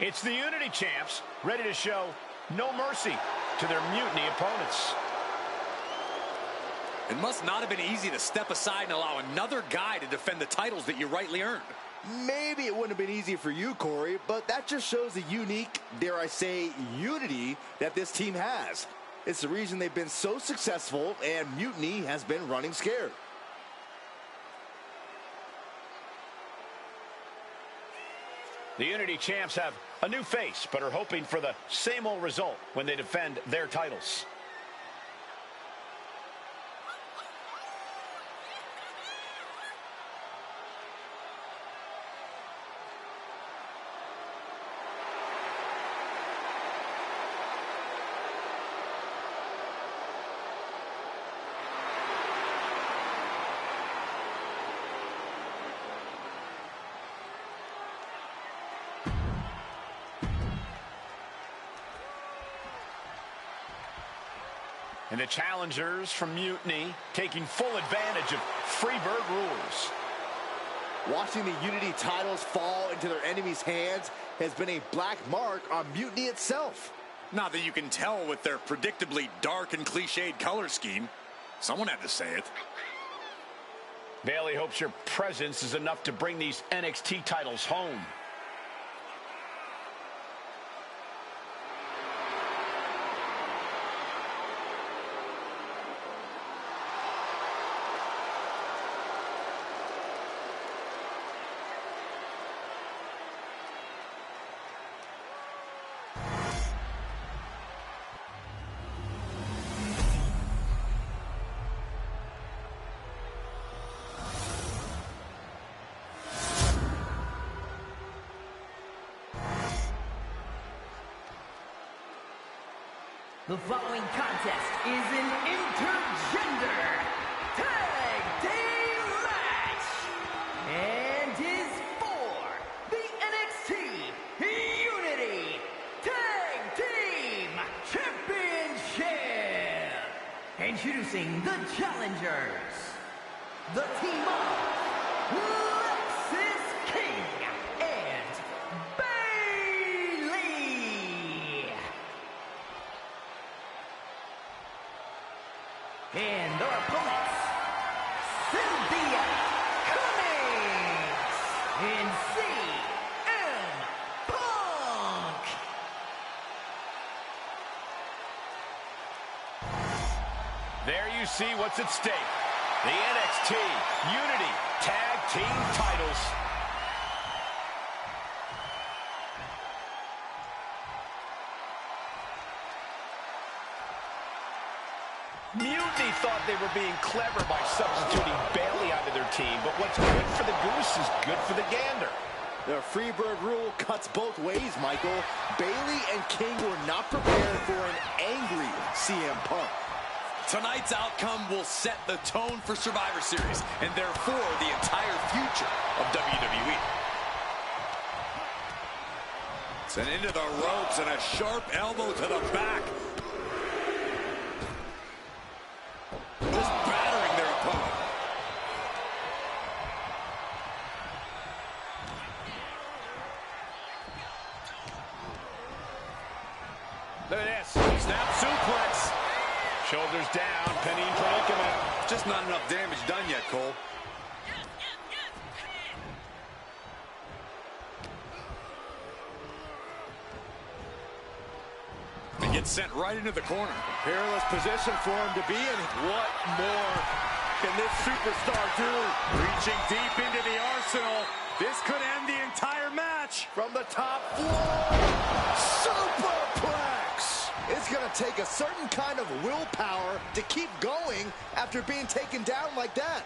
It's the Unity champs, ready to show no mercy to their mutiny opponents. It must not have been easy to step aside and allow another guy to defend the titles that you rightly earned. Maybe it wouldn't have been easy for you, Corey, but that just shows the unique, dare I say, unity that this team has. It's the reason they've been so successful, and Mutiny has been running scared. The Unity champs have a new face, but are hoping for the same old result when they defend their titles. And the challengers from Mutiny taking full advantage of Freebird rules. Watching the Unity titles fall into their enemies' hands has been a black mark on Mutiny itself. Not that you can tell with their predictably dark and cliched color scheme. Someone had to say it. Bailey hopes your presence is enough to bring these NXT titles home. The following contest is an intergender tag team match and is for the NXT Unity Tag Team Championship. Introducing the challengers, the team of and their opponents, Cynthia Cummings and CM Punk. There you see what's at stake. The NXT Unity Tag Team titles. Mutiny thought they were being clever by substituting Bailey out of their team, but what's good for the goose is good for the gander. The Freebird rule cuts both ways, Michael. Bailey and King were not prepared for an angry CM Punk. Tonight's outcome will set the tone for Survivor Series, and therefore the entire future of WWE. Sent into the ropes and a sharp elbow to the back. Look at this. Snap suplex. Shoulders down, penny predicament. Just not enough damage done yet, Cole. And gets sent right into the corner. Perilous position for him to be in. What more can this superstar do? Reaching deep into the arsenal. This could end the entire match. From the top floor. Superplex. It's going to take a certain kind of willpower to keep going after being taken down like that.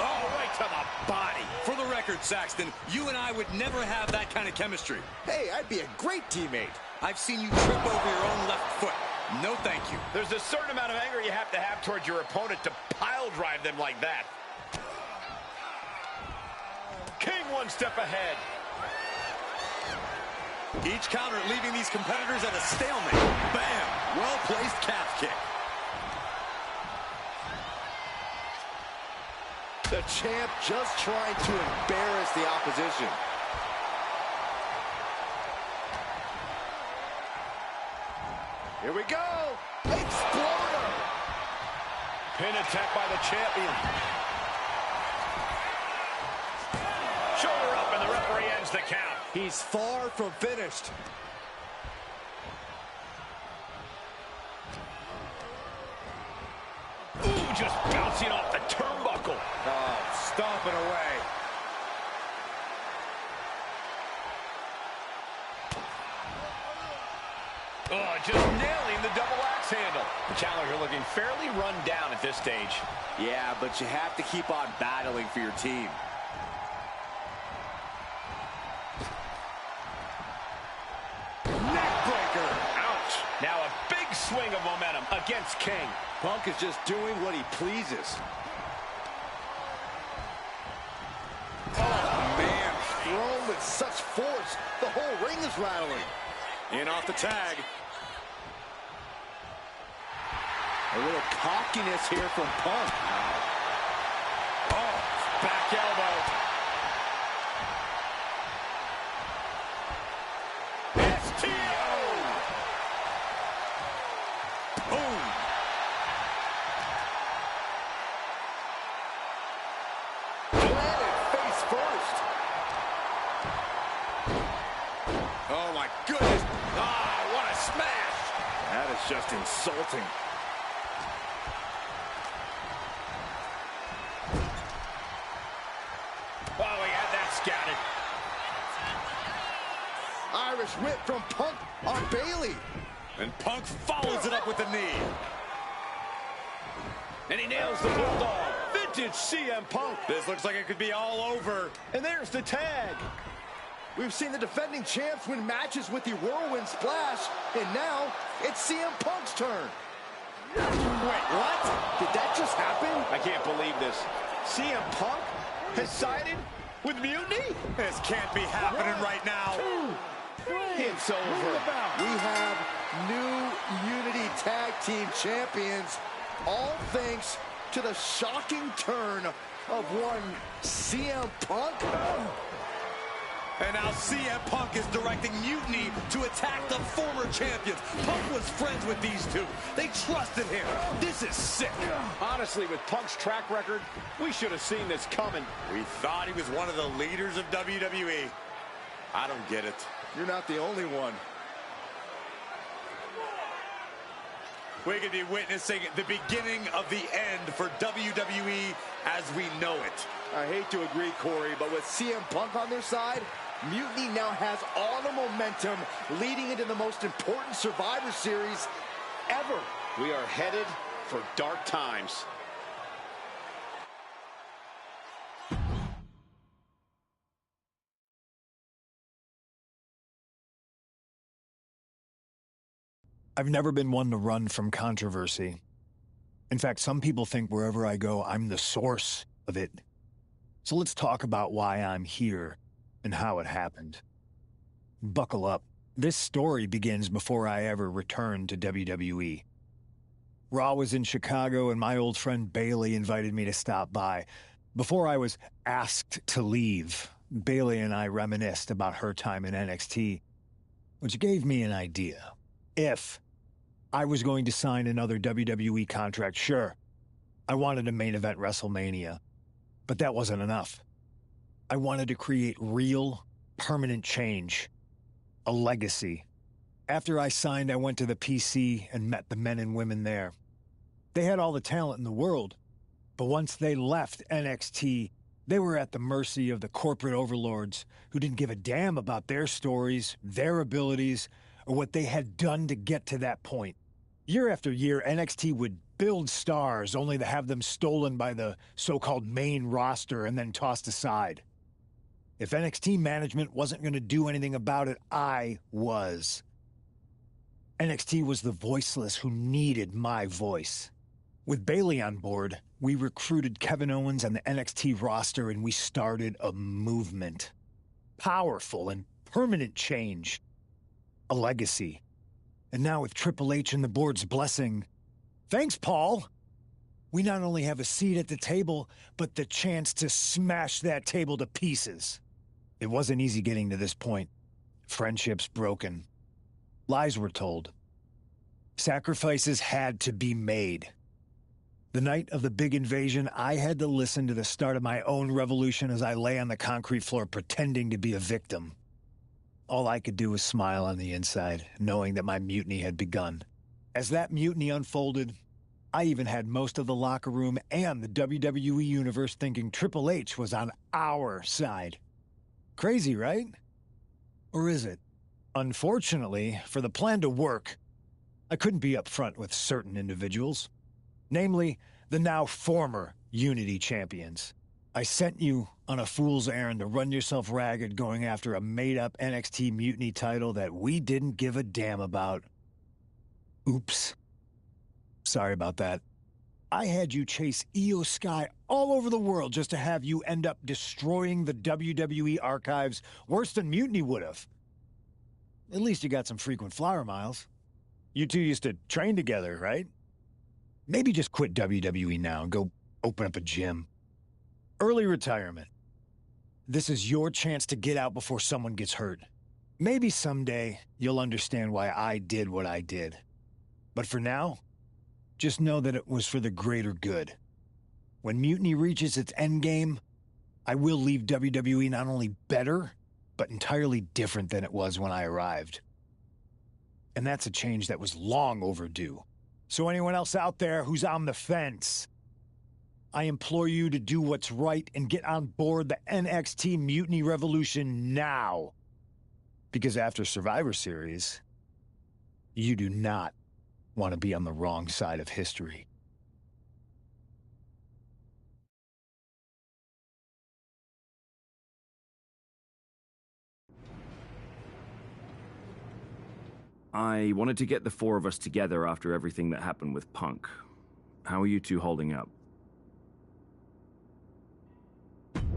Oh, right to the body. For the record, Saxton, you and I would never have that kind of chemistry. Hey, I'd be a great teammate. I've seen you trip over your own left foot. No, thank you. There's a certain amount of anger you have to have towards your opponent to pile drive them like that. King one step ahead. Each counter leaving these competitors at a stalemate. Bam! Well-placed calf kick. The champ just trying to embarrass the opposition. Here we go. Exploder. Pin attack by the champion. Shoulder up, and the referee ends the count. He's far from finished. Ooh, just bouncing off the turnbuckle. Oh, stomping away. Oh, just nailing the double axe handle. The challenger looking fairly run down at this stage. Yeah, but you have to keep on battling for your team. Neckbreaker. Ouch. Now a big swing of momentum against King. Punk is just doing what he pleases. Oh, man. Thrown with such force, the whole ring is rattling. In off the tag. A little cockiness here from Punk. Oh, back elbow. STO! Boom. Planted face first. Oh, my goodness. Ah, what a smash! That is just insulting. Oh, he had that scouted. Irish whip from Punk on Bailey. And Punk follows it up with the knee. And he nails the bulldog. Vintage CM Punk. This looks like it could be all over. And there's the tag. We've seen the defending champs win matches with the whirlwind splash, and now it's CM Punk's turn. Wait, what? Did that just happen? I can't believe this. CM Punk has sided with Mutiny? This can't be happening right now. It's over. We have new Unity Tag Team Champions, all thanks to the shocking turn of one CM Punk. And now CM Punk is directing Mutiny to attack the former champions. Punk was friends with these two. They trusted him. This is sick. Honestly, with Punk's track record, we should have seen this coming. We thought he was one of the leaders of WWE. I don't get it. You're not the only one. We could be witnessing the beginning of the end for WWE as we know it. I hate to agree, Corey, but with CM Punk on their side, Mutiny now has all the momentum leading into the most important Survivor Series ever. We are headed for dark times. I've never been one to run from controversy. In fact, some people think wherever I go, I'm the source of it. So let's talk about why I'm here and how it happened. Buckle up. This story begins before I ever returned to WWE. Raw was in Chicago and my old friend Bailey invited me to stop by. Before I was asked to leave, Bailey and I reminisced about her time in NXT, which gave me an idea. If I was going to sign another WWE contract, sure, I wanted to main event WrestleMania, but that wasn't enough. I wanted to create real, permanent change, a legacy. After I signed, I went to the PC and met the men and women there. They had all the talent in the world, but once they left NXT, they were at the mercy of the corporate overlords who didn't give a damn about their stories, their abilities, or what they had done to get to that point. Year after year, NXT would build stars only to have them stolen by the so-called main roster and then tossed aside. If NXT management wasn't going to do anything about it, I was. NXT was the voiceless who needed my voice. With Bailey on board, we recruited Kevin Owens and the NXT roster and we started a movement. Powerful and permanent change. A legacy. And now with Triple H and the board's blessing, thanks, Paul, we not only have a seat at the table, but the chance to smash that table to pieces. It wasn't easy getting to this point. Friendships broken. Lies were told. Sacrifices had to be made. The night of the big invasion, I had to listen to the start of my own revolution as I lay on the concrete floor pretending to be a victim. All I could do was smile on the inside, knowing that my mutiny had begun. As that mutiny unfolded, I even had most of the locker room and the WWE Universe thinking Triple H was on our side. Crazy, right? Or is it? Unfortunately, for the plan to work, I couldn't be upfront with certain individuals. Namely, the now former Unity champions. I sent you on a fool's errand to run yourself ragged going after a made-up NXT Mutiny title that we didn't give a damn about. Oops. Sorry about that. I had you chase Io Sky all over the world just to have you end up destroying the WWE archives worse than Mutiny would have. At least you got some frequent flyer miles. You two used to train together, right? Maybe just quit WWE now and go open up a gym. Early retirement. This is your chance to get out before someone gets hurt. Maybe someday you'll understand why I did what I did. But for now, just know that it was for the greater good. When Mutiny reaches its endgame, I will leave WWE not only better, but entirely different than it was when I arrived. And that's a change that was long overdue. So anyone else out there who's on the fence, I implore you to do what's right and get on board the NXT Mutiny Revolution now. Because after Survivor Series, you do not want to be on the wrong side of history. I wanted to get the four of us together after everything that happened with Punk. How are you two holding up?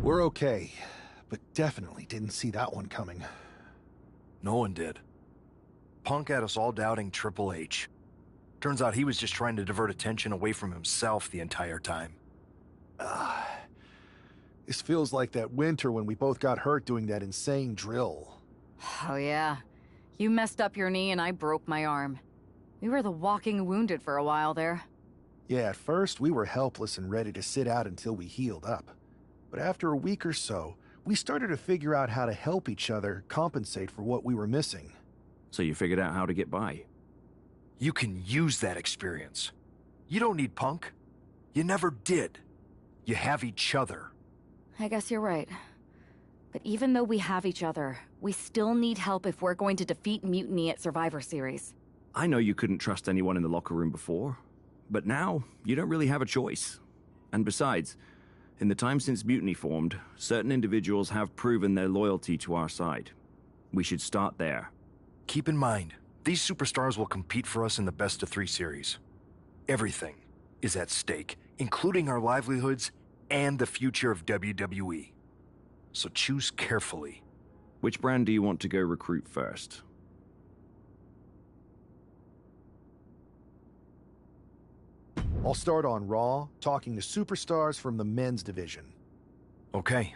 We're okay, but definitely didn't see that one coming. No one did. Punk had us all doubting Triple H. Turns out he was just trying to divert attention away from himself the entire time. This feels like that winter when we both got hurt doing that insane drill. Oh yeah. You messed up your knee and I broke my arm. We were the walking wounded for a while there. Yeah, at first we were helpless and ready to sit out until we healed up. But after a week or so, we started to figure out how to help each other compensate for what we were missing. So you figured out how to get by? You can use that experience. You don't need Punk. You never did. You have each other. I guess you're right. But even though we have each other, we still need help if we're going to defeat Mutiny at Survivor Series. I know you couldn't trust anyone in the locker room before, but now you don't really have a choice. And besides, in the time since Mutiny formed, certain individuals have proven their loyalty to our side. We should start there. Keep in mind, these superstars will compete for us in the best-of-3 series. Everything is at stake, including our livelihoods and the future of WWE. So choose carefully. Which brand do you want to go recruit first? I'll start on Raw, talking to superstars from the men's division. Okay.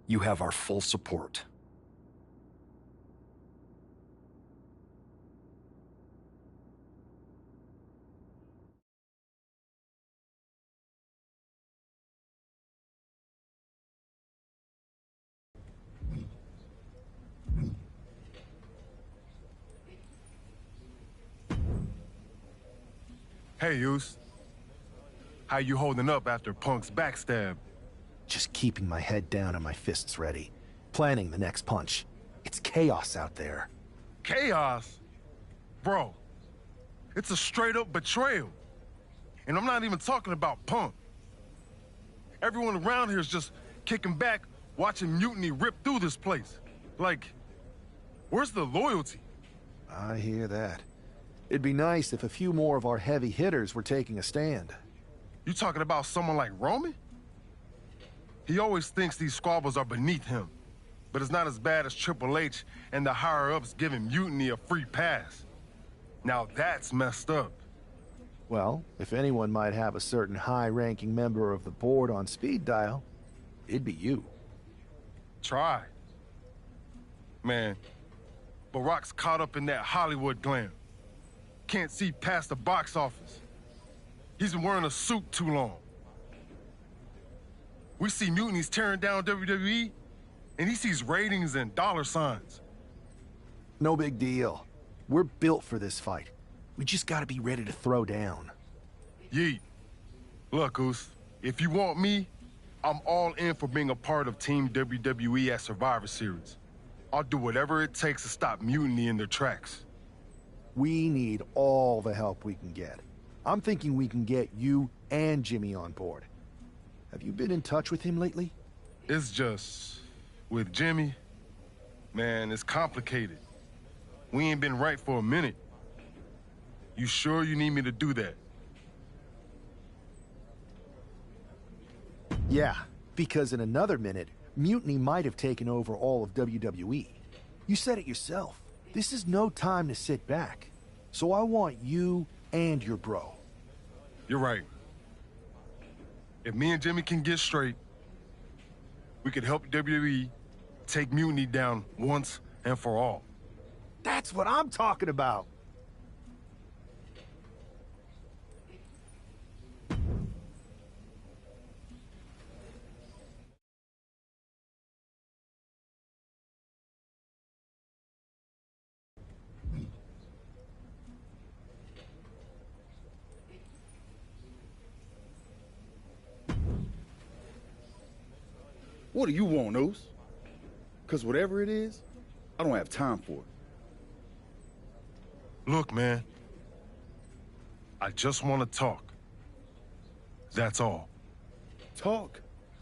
You have our full support. Hey, Yus. How you holding up after Punk's backstab? Just keeping my head down and my fists ready. Planning the next punch. It's chaos out there. Chaos? Bro, it's a straight-up betrayal. And I'm not even talking about Punk. Everyone around here is just kicking back, watching Mutiny rip through this place. Like, where's the loyalty? I hear that. It'd be nice if a few more of our heavy hitters were taking a stand. You talking about someone like Roman? He always thinks these squabbles are beneath him. But it's not as bad as Triple H and the higher-ups giving Mutiny a free pass. Now that's messed up. Well, if anyone might have a certain high-ranking member of the board on speed dial, it'd be you. Try. Man, Barack's caught up in that Hollywood glam. Can't see past the box office. He's been wearing a suit too long. We see Mutini's tearing down WWE, and he sees ratings and dollar signs. No big deal. We're built for this fight. We just gotta be ready to throw down. Yeet. Look, Oos, if you want me, I'm all in for being a part of Team WWE at Survivor Series. I'll do whatever it takes to stop Mutiny in their tracks. We need all the help we can get. I'm thinking we can get you and Jimmy on board. Have you been in touch with him lately? It's just, with Jimmy, man, it's complicated. We ain't been right for a minute. You sure you need me to do that? Yeah, because in another minute, Mutiny might have taken over all of WWE. You said it yourself. This is no time to sit back. So I want you and your bro. You're right. If me and Jimmy can get straight, we could help WWE take Mutiny down once and for all. That's what I'm talking about. What do you want, Oos? Because whatever it is, I don't have time for it. Look, man. I just want to talk. That's all. Talk?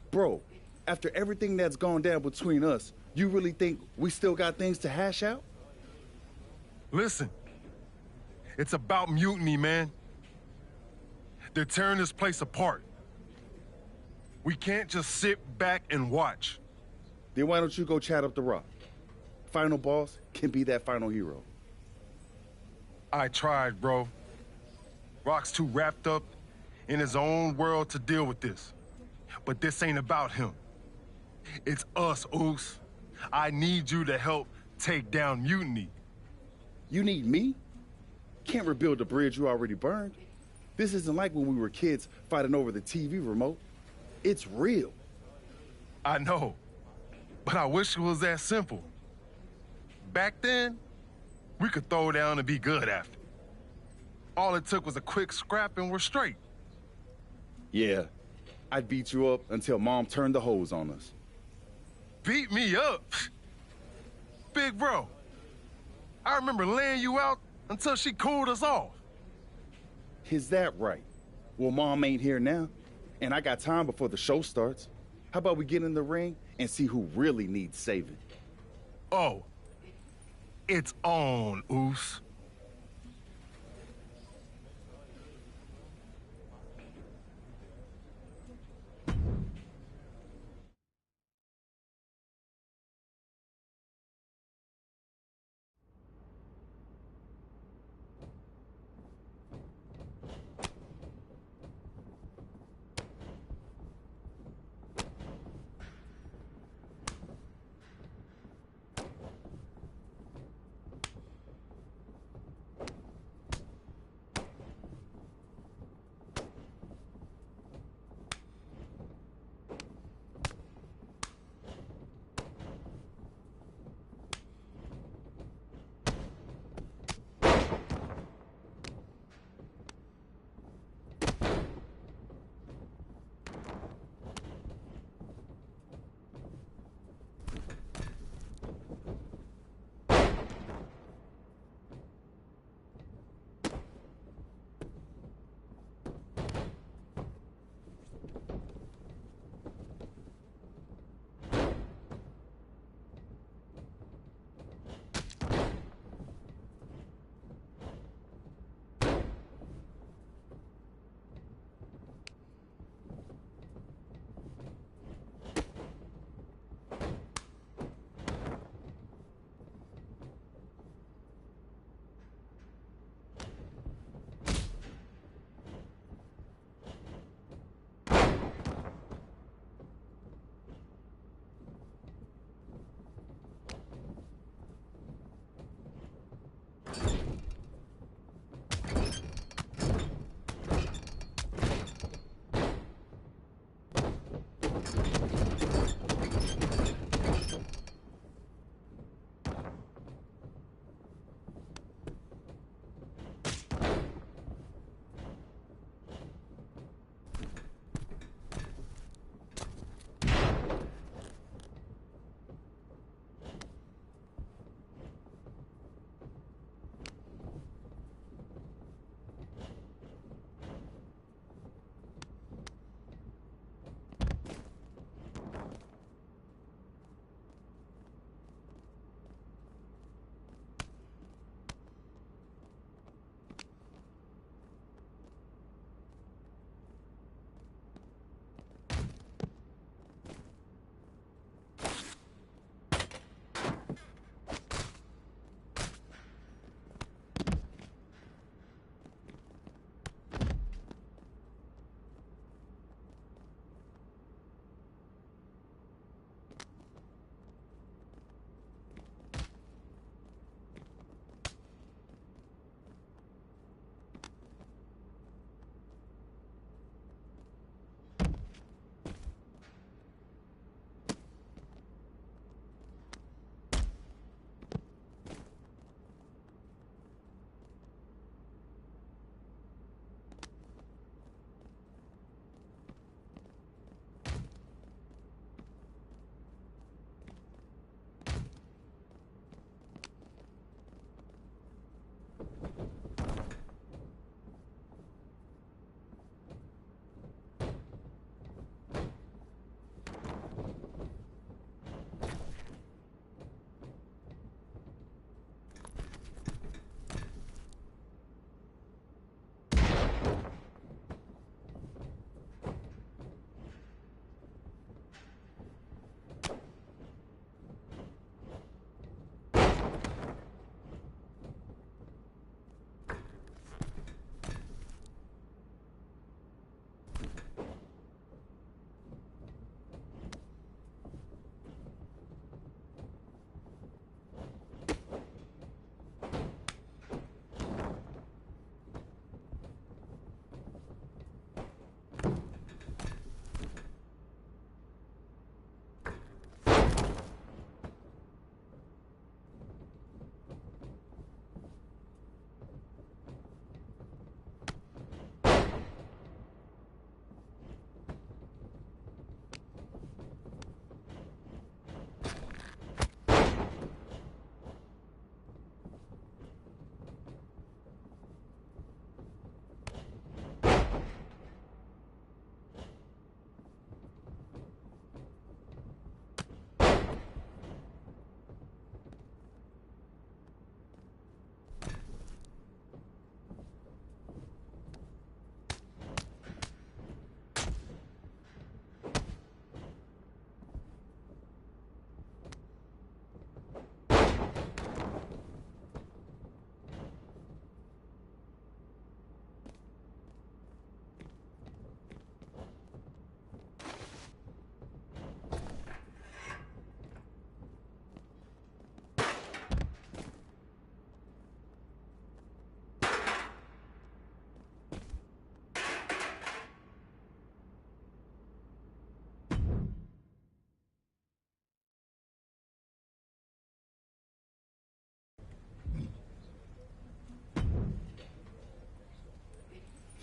Bro, after everything that's gone down between us, you really think we still got things to hash out? Listen. It's about Mutiny, man. They're tearing this place apart. We can't just sit back and watch. Then why don't you go chat up the Rock? Final boss can be that final hero. I tried, bro. Rock's too wrapped up in his own world to deal with this. But this ain't about him. It's us, Oos. I need you to help take down Mutiny. You need me? Can't rebuild the bridge you already burned. This isn't like when we were kids fighting over the TV remote. It's real. I know, but I wish it was that simple. Back then, we could throw down and be good after. All it took was a quick scrap and we're straight. Yeah, I'd beat you up until Mom turned the hose on us. Beat me up? Big bro, I remember laying you out until she cooled us off. Is that right? Well, Mom ain't here now, and I got time before the show starts. How about we get in the ring and see who really needs saving? Oh, it's on, Oos.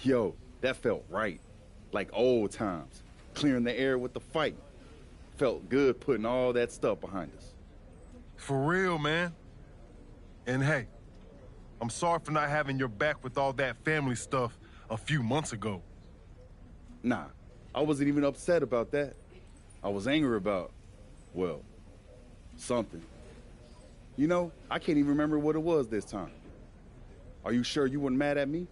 Yo, that felt right. Like old times. Clearing the air with the fight. Felt good putting all that stuff behind us. For real, man. And hey, I'm sorry for not having your back with all that family stuff a few months ago. Nah, I wasn't even upset about that. I was angry about, well, something. You know, I can't even remember what it was this time. Are you sure you weren't mad at me?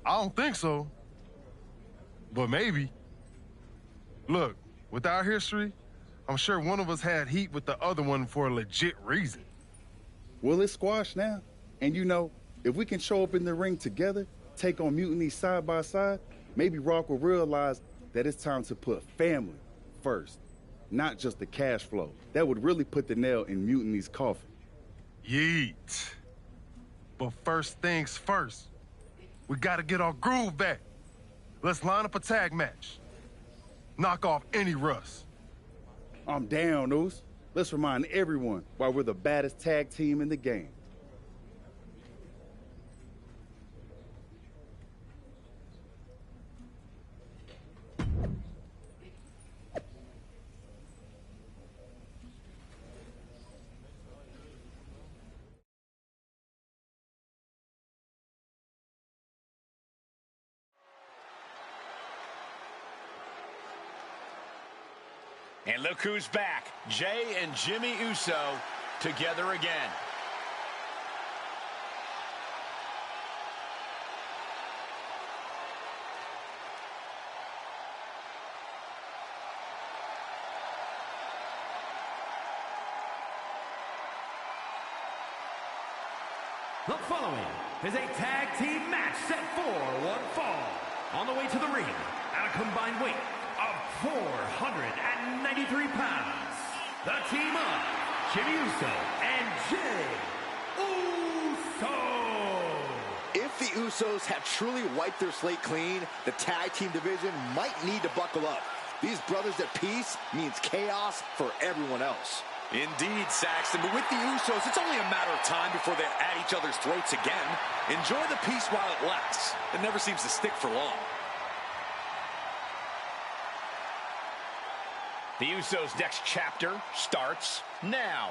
I don't think so. But maybe. Look, with our history, I'm sure one of us had heat with the other one for a legit reason. Well, it's squashed now. And you know, if we can show up in the ring together, take on Mutiny side by side, maybe Rock will realize that it's time to put family first, not just the cash flow. That would really put the nail in Mutiny's coffin. Yeet. But first things first, we gotta get our groove back. Let's line up a tag match. Knock off any rust. I'm down, Oos. Let's remind everyone why we're the baddest tag team in the game. And look who's back. Jay and Jimmy Uso together again. The following is a tag team match set for one fall. On the way to the ring at a combined weight of 493 pounds. The team of Jimmy Uso and Jay Uso. If the Usos have truly wiped their slate clean, the tag team division might need to buckle up. These brothers at peace means chaos for everyone else. Indeed, Saxton, but with the Usos, it's only a matter of time before they're at each other's throats again. Enjoy the peace while it lasts. It never seems to stick for long. The Usos' next chapter starts now.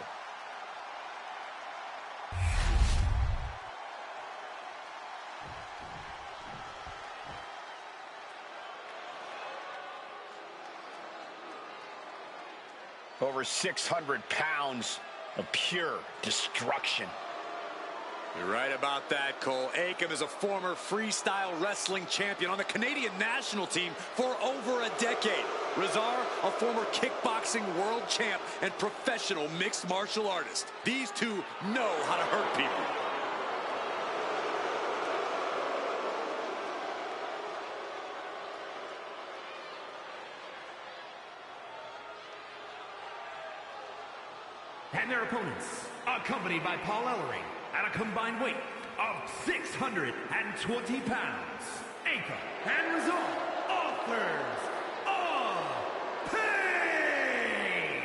Over 600 pounds of pure destruction. You're right about that, Cole. Akam is a former freestyle wrestling champion on the Canadian national team for over a decade. Rezar, a former kickboxing world champ and professional mixed martial artist. These two know how to hurt people. And their opponents, accompanied by Paul Ellering, at a combined weight of 620 pounds, Akam and Rezar, authors of pain!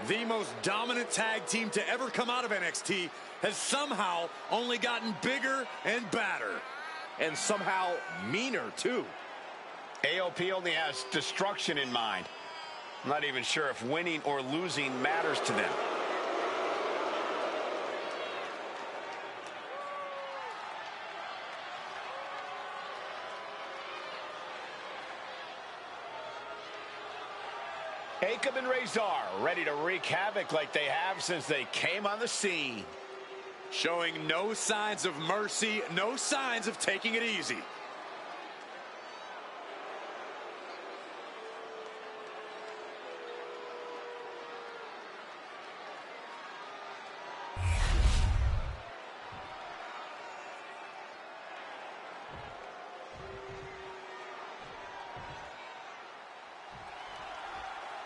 The most dominant tag team to ever come out of NXT has somehow only gotten bigger and badder. And somehow meaner, too. AOP only has destruction in mind. I'm not even sure if winning or losing matters to them. Akam and Rezar ready to wreak havoc like they have since they came on the scene. Showing no signs of mercy, no signs of taking it easy.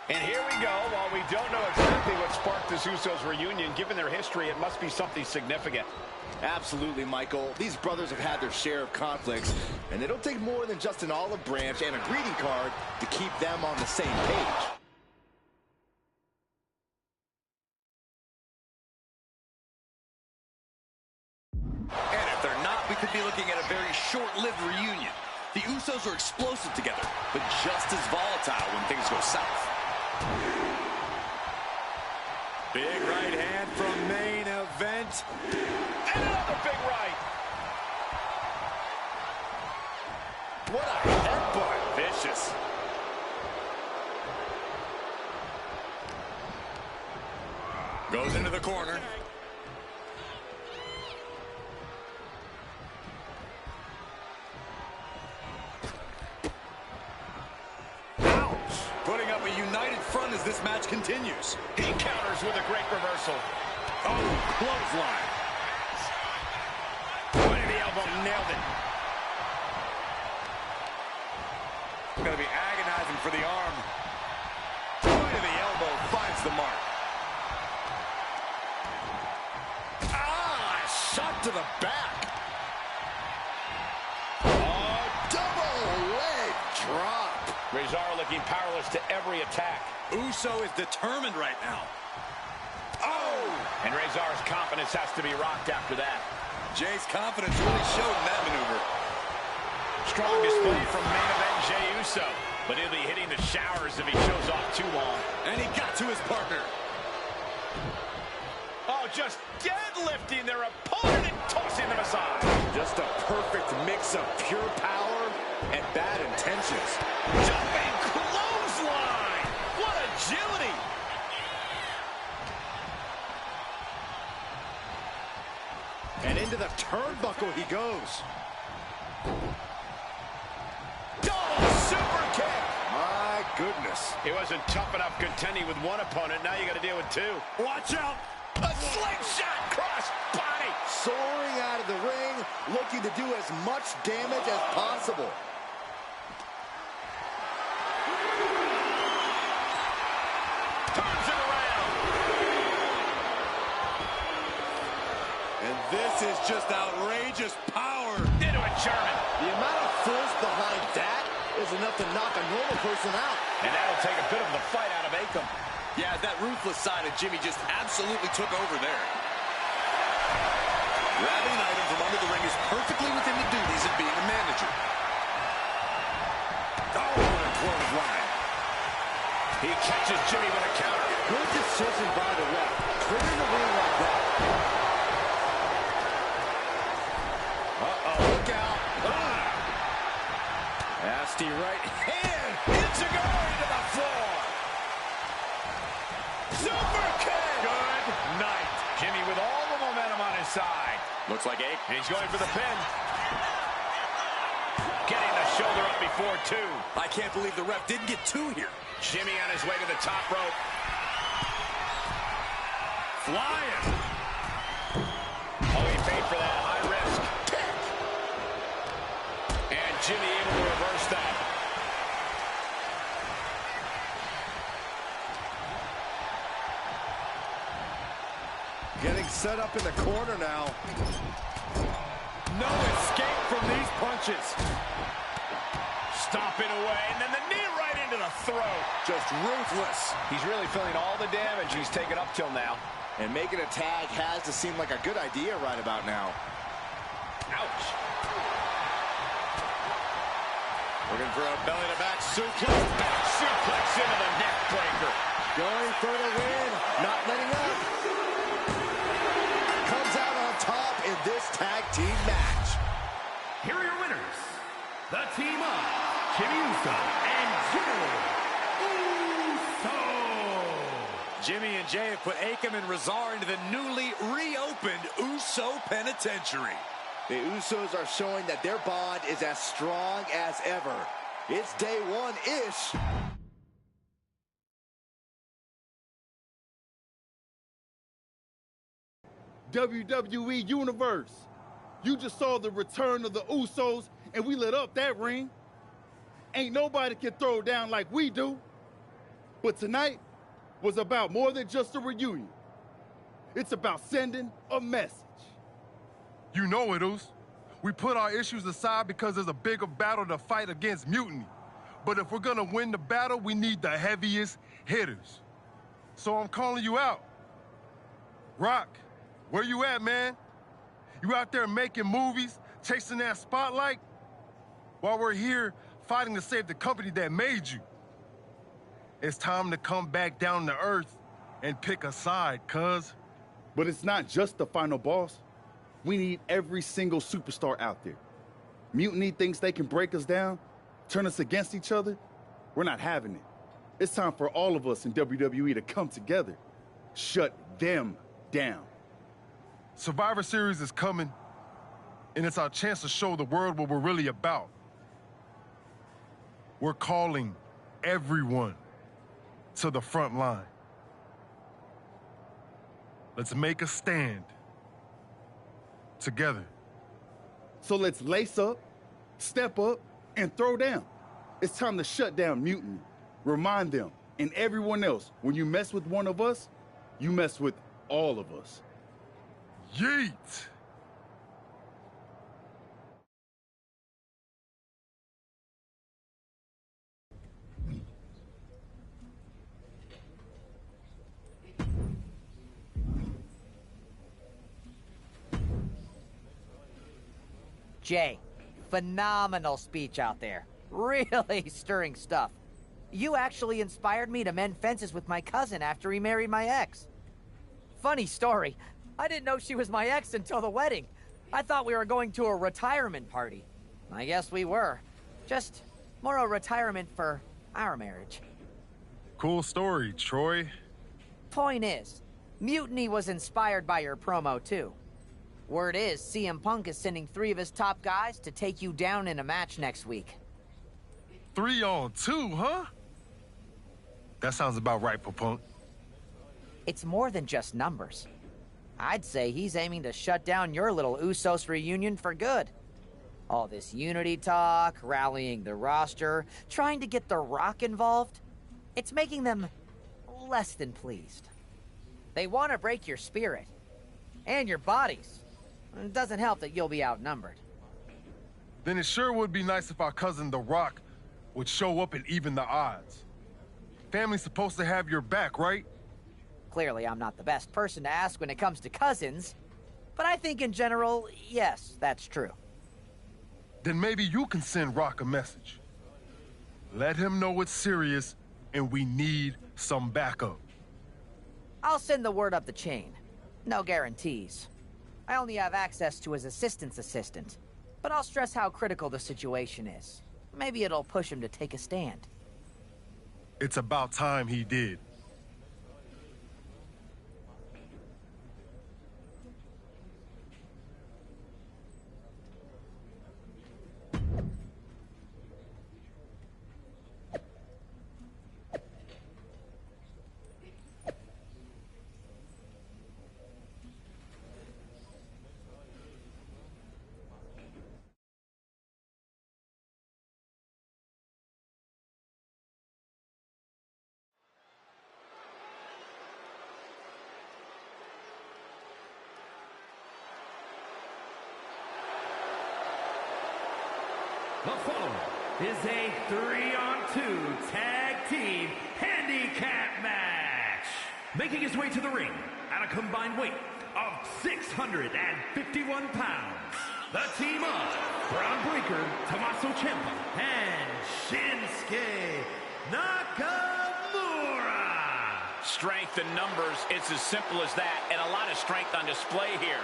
And here we go. While we don't know exactly what sparked this Usos reunion, given their history, it must be something significant. Absolutely, Michael. These brothers have had their share of conflicts, and it'll take more than just an olive branch and a greeting card to keep them on the same page. And if they're not, we could be looking at a very short-lived reunion. The Usos are explosive together, but just as volatile when things go south. Big right hand from main event. And another big right. What a headbutt. Vicious. Goes into the corner. Putting up a united front as this match continues. He counters with a great reversal. Oh, clothesline. Point of the elbow, nailed it. Going to be agonizing for the arm. Point of the elbow finds the mark. Shot to the back. Oh, double leg drop. Rezar looking powerless to every attack. Uso is determined right now. Oh! And Rezar's confidence has to be rocked after that. Jay's confidence really showed in that maneuver. Strong display from main event Jey Uso. But he'll be hitting the showers if he shows off too long. And he got to his partner. Oh, just deadlifting their opponent and tossing them aside. Just a perfect mix of pure power and bad intentions. Jumping clothesline. What agility. And into the turnbuckle he goes. Double super kick. My goodness. He wasn't tough enough contending with one opponent. Now you got to deal with two. Watch out. A slingshot cross body. Soaring out of the ring, looking to do as much damage as possible. Turns it around. And this is just outrageous power. Into a German. The amount of force behind that is enough to knock a normal person out. And that'll take a bit of the fight out of Akam. Yeah, that ruthless side of Jimmy just absolutely took over there. Grabbing an item from under the ring is perfectly within the duties of being a manager. Oh, what a clothesline. He catches Jimmy with a counter. Good decision by the ref. Clearing the ring like that. Uh-oh, look out. Ah. Nasty right hand. It's a go into the floor. Looks like Ake. And he's going for the pin. Getting the shoulder up before 2. I can't believe the ref didn't get 2 here. Jimmy on his way to the top rope. Flying. Oh, he paid for that high risk kick. And Jimmy able to reverse that. Getting set up in the corner now. No escape from these punches. Stomping away, and then the knee right into the throat. Just ruthless. He's really feeling all the damage he's taken up till now. And making a tag has to seem like a good idea right about now. Ouch. Looking for a belly-to-back suplex. Back suplex into the neck breaker. Going for the win, not letting up. Comes out on top in this tag team match. Here are your winners, the team of Jimmy Uso and Jey Uso. Jimmy and Jay have put Akam and Rezar into the newly reopened Uso Penitentiary. The Usos are showing that their bond is as strong as ever. It's day 1-ish. WWE Universe. You just saw the return of the Usos, and we lit up that ring. Ain't nobody can throw down like we do. But tonight was about more than just a reunion. It's about sending a message. You know it, Oos. We put our issues aside because there's a bigger battle to fight against mutiny. But if we're gonna win the battle, we need the heaviest hitters. So I'm calling you out. Rock, where you at, man? You out there making movies, chasing that spotlight? While we're here fighting to save the company that made you. It's time to come back down to earth and pick a side, cuz. But it's not just the final boss. We need every single superstar out there. Mutiny thinks they can break us down, turn us against each other. We're not having it. It's time for all of us in WWE to come together. Shut them down. Survivor Series is coming, and it's our chance to show the world what we're really about. We're calling everyone to the front line. Let's make a stand together. So let's lace up, step up, and throw down. It's time to shut down mutiny. Remind them and everyone else, when you mess with one of us, you mess with all of us. Yeet! Jay, phenomenal speech out there. Really stirring stuff. You actually inspired me to mend fences with my cousin after he married my ex. Funny story, I didn't know she was my ex until the wedding. I thought we were going to a retirement party. I guess we were. Just more a retirement for our marriage. Cool story, Troy. Point is, Mutiny was inspired by your promo too. Word is, CM Punk is sending 3 of his top guys to take you down in a match next week. 3 on 2, huh? That sounds about right for Punk. It's more than just numbers. I'd say he's aiming to shut down your little Usos reunion for good. All this unity talk, rallying the roster, trying to get The Rock involved, it's making them less than pleased. They want to break your spirit. And your bodies. It doesn't help that you'll be outnumbered. Then it sure would be nice if our cousin The Rock would show up and even the odds. Family's supposed to have your back, right? Clearly, I'm not the best person to ask when it comes to cousins, but I think in general, yes, that's true. Then maybe you can send Rock a message. Let him know it's serious and we need some backup. I'll send the word up the chain. No guarantees. I only have access to his assistant's assistant, but I'll stress how critical the situation is. Maybe it'll push him to take a stand. It's about time he did. The following is a 3-on-2 tag team handicap match. Making his way to the ring at a combined weight of 651 pounds. The team of Braun Breaker, Tommaso Ciampa, and Shinsuke Nakamura. Strength in numbers, it's as simple as that, and a lot of strength on display here.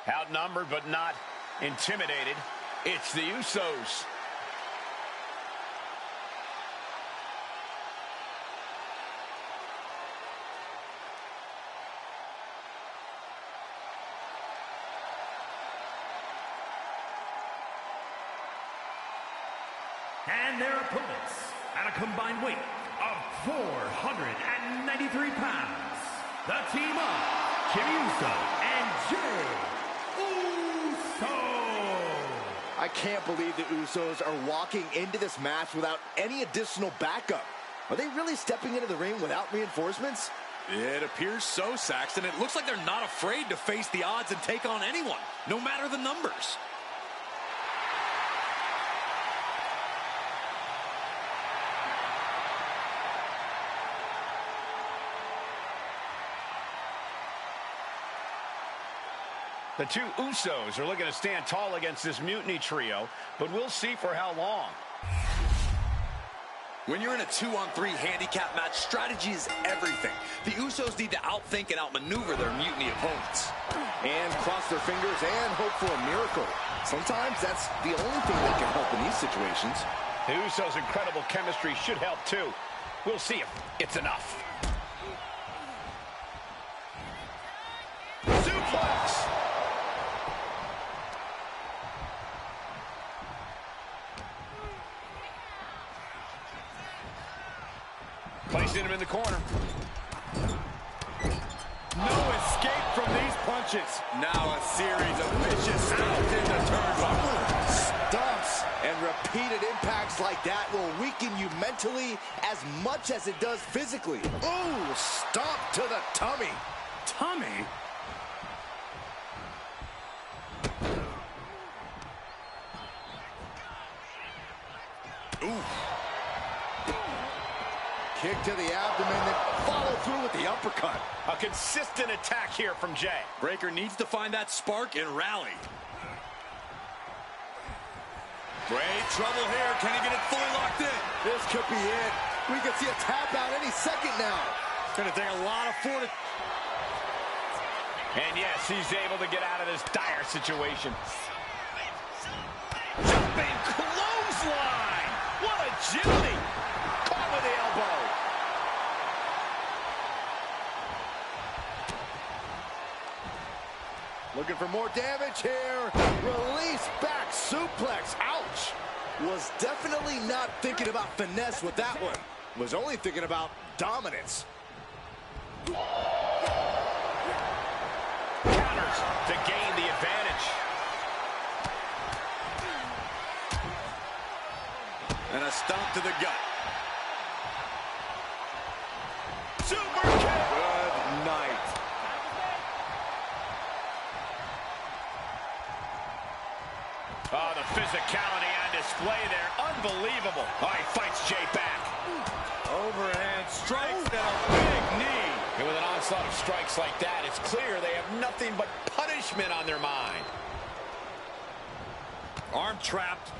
Outnumbered but not intimidated, it's the Usos. And their opponents at a combined weight of 493 pounds. The team of Jimmy Uso and Jey Uso. I can't believe the Usos are walking into this match without any additional backup. Are they really stepping into the ring without reinforcements? It appears so, Saxton. It looks like they're not afraid to face the odds and take on anyone, no matter the numbers. The two Usos are looking to stand tall against this Mutiny trio, but we'll see for how long. When you're in a 2-on-3 handicap match, strategy is everything. The Usos need to outthink and outmaneuver their Mutiny opponents. And cross their fingers and hope for a miracle. Sometimes that's the only thing that can help in these situations. The Usos' incredible chemistry should help too. We'll see if it's enough. Suplex! Placing him in the corner. No escape from these punches. Now a series of vicious out in the turnbuckle. Stumps and repeated impacts like that will weaken you mentally as much as it does physically. Ooh, stomp to the tummy. Tummy? Ooh. Kick to the abdomen, then follow through with the uppercut. A consistent attack here from Jey. Breaker needs to find that spark and rally. Great trouble here. Can he get it fully locked in? This could be it. We could see a tap out any second now. It's going to take a lot of fortitude. And yes, he's able to get out of this dire situation. Jumping clothesline. What agility. Caught with the elbow. Looking for more damage here. Release back suplex. Ouch. Was definitely not thinking about finesse with that one. Was only thinking about dominance. Counters to gain the advantage. And a stomp to the gut. Super kick. Good night. Oh, the physicality on display there. Unbelievable. Oh, he fights Jey back. Overhand strikes and a big knee. And with an onslaught of strikes like that, it's clear they have nothing but punishment on their mind. Arm trapped.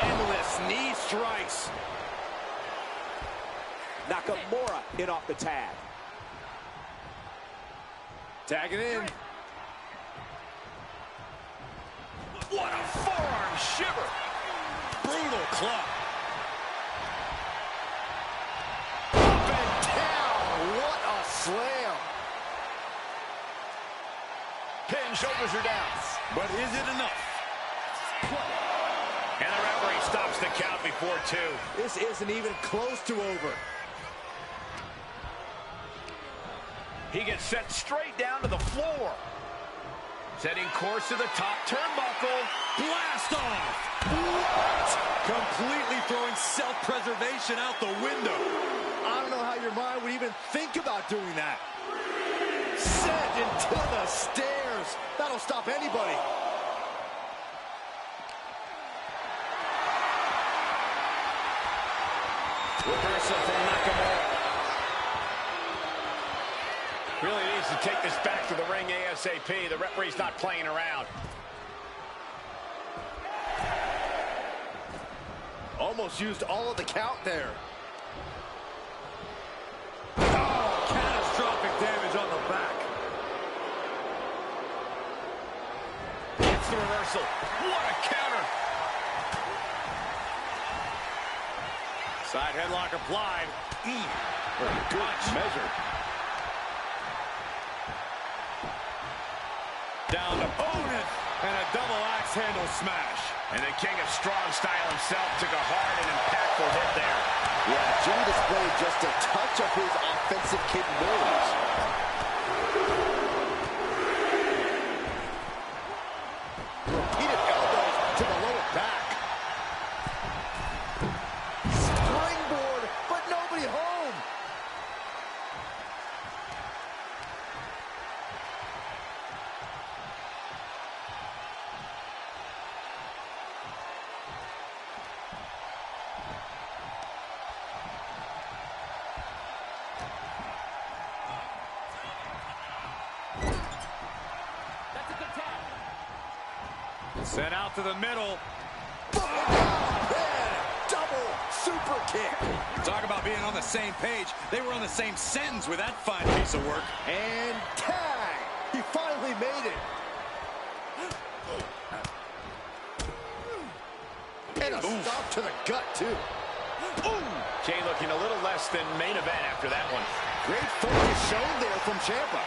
Endless knee strikes. Nakamura in off the tag. Tagging in. What a forearm shiver. Brutal club. Up and down. What a slam. Pin, shoulders are down. But is it enough? And the referee stops the count before 2. This isn't even close to over. He gets sent straight down to the floor. Setting course to the top turnbuckle. Blast off! What? Completely throwing self-preservation out the window. I don't know how your mind would even think about doing that. Sent into the stairs. That'll stop anybody. Reversal from Nakamura. Really needs to take this back to the ring ASAP. The referee's not playing around. Almost used all of the count there. Oh, catastrophic damage on the back. Gets the reversal. What a counter. Side headlock applied. Good measure. Down to opponent. And a double axe handle smash. And the king of strong style himself took a hard and impactful hit there. Yeah, Jimmy displayed just a touch of his offensive capabilities. Repeated elbows to the lower back. Springboard, but nobody home. Sent out to the middle. Double super kick. Talk about being on the same page. They were on the same sentence with that fine piece of work. And tag. He finally made it. And a stop to the gut, too. Ooh. Jay looking a little less than main event after that one. Great focus shown there from Ciampa.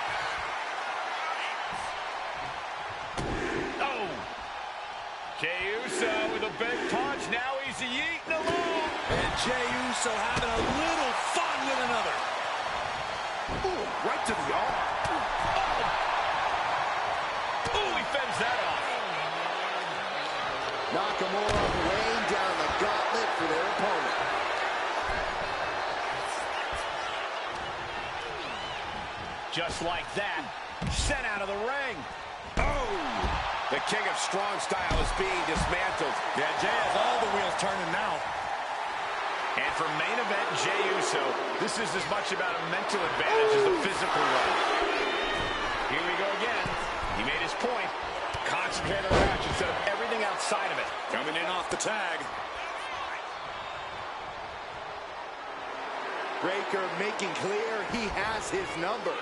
Jey Uso with a big punch. Now he's yeeting alone. And Jey Uso having a little fun with another. Ooh, right to the arm. Ooh, he fends that off. Nakamura laying down the gauntlet for their opponent. Just like that, sent out of the ring. Oh! The king of strong style is being dismantled. Yeah, Jey has all the wheels turning now. And for main event Jey Uso, this is as much about a mental advantage as a physical one. Here we go again. He made his point. Concentrate on the match instead of everything outside of it. Coming in off the tag. Breaker making clear he has his number.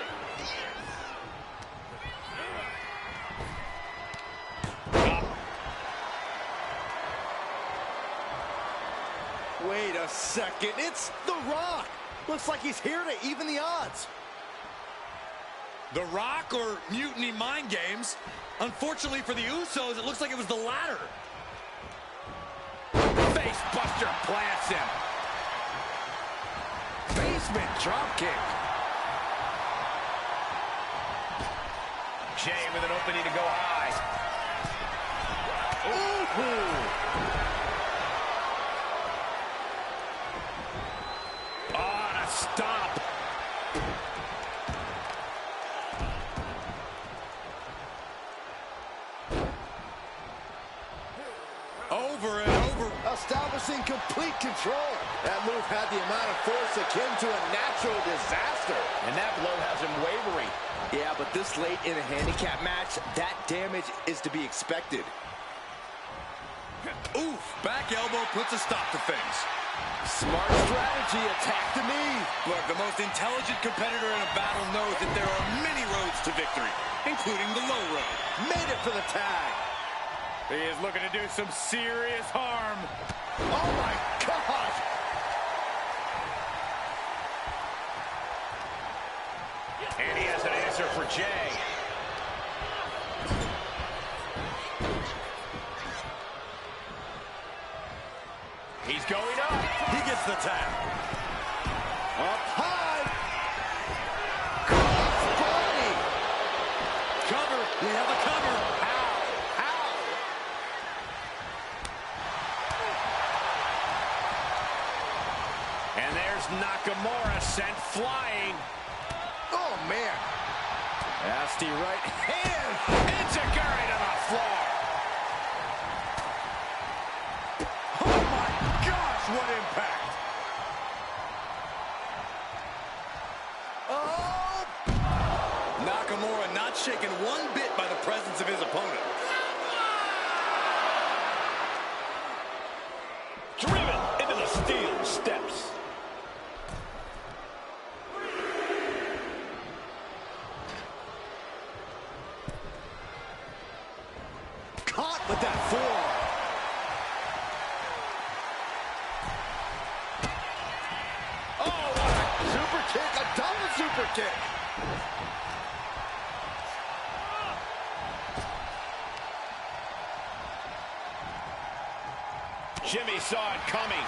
Wait a second, it's The Rock. Looks like he's here to even the odds. The Rock or Mutiny Mind Games? Unfortunately for the Usos, it looks like it was the latter. Face buster plants him. Basement drop kick. Jey with an opening to go high. Ooh. Stop. Over and over. Establishing complete control. That move had the amount of force akin to a natural disaster. And that blow has him wavering. Yeah, but this late in a handicap match, that damage is to be expected. Oof. Back elbow puts a stop to things. Smart strategy, attack the knee. Look, the most intelligent competitor in a battle knows that there are many roads to victory, including the low road. Made it for the tag. He is looking to do some serious harm. Oh, my God. And he has an answer for Jey. He's going up. He gets the tag. Up high. Cross body. Cover. We have a cover. How? And there's Nakamura sent flying. Oh, man. Nasty right hand. Enziguri to the floor. Oh, my gosh, what impact. Oh! Nakamura not shaken one bit by the presence of his opponent. Driven into the steel steps. Caught with that forearm. Oh, what a super kick, a double super kick. Jimmy saw it coming.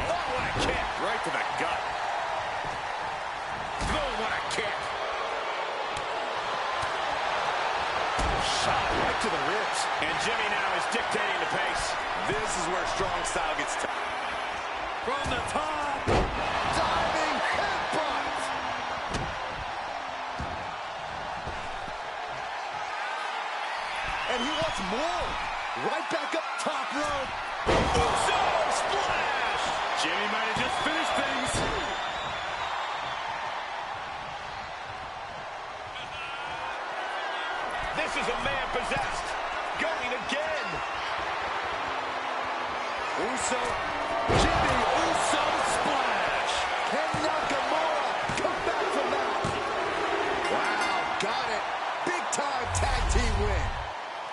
Oh, what a kick. Right to the gut. Oh, what a kick. Shot right to the ribs. And Jimmy now is dictating the pace. This is where strong style gets tough. From the top. Diving headbutt. And he wants more. Right back up top rope. Uso splash. Jimmy might have just finished things. This is a man possessed. Going again. Uso. Jimmy Uso splash. Can Nakamura come back from that? Wow, got it. Big time tag team win.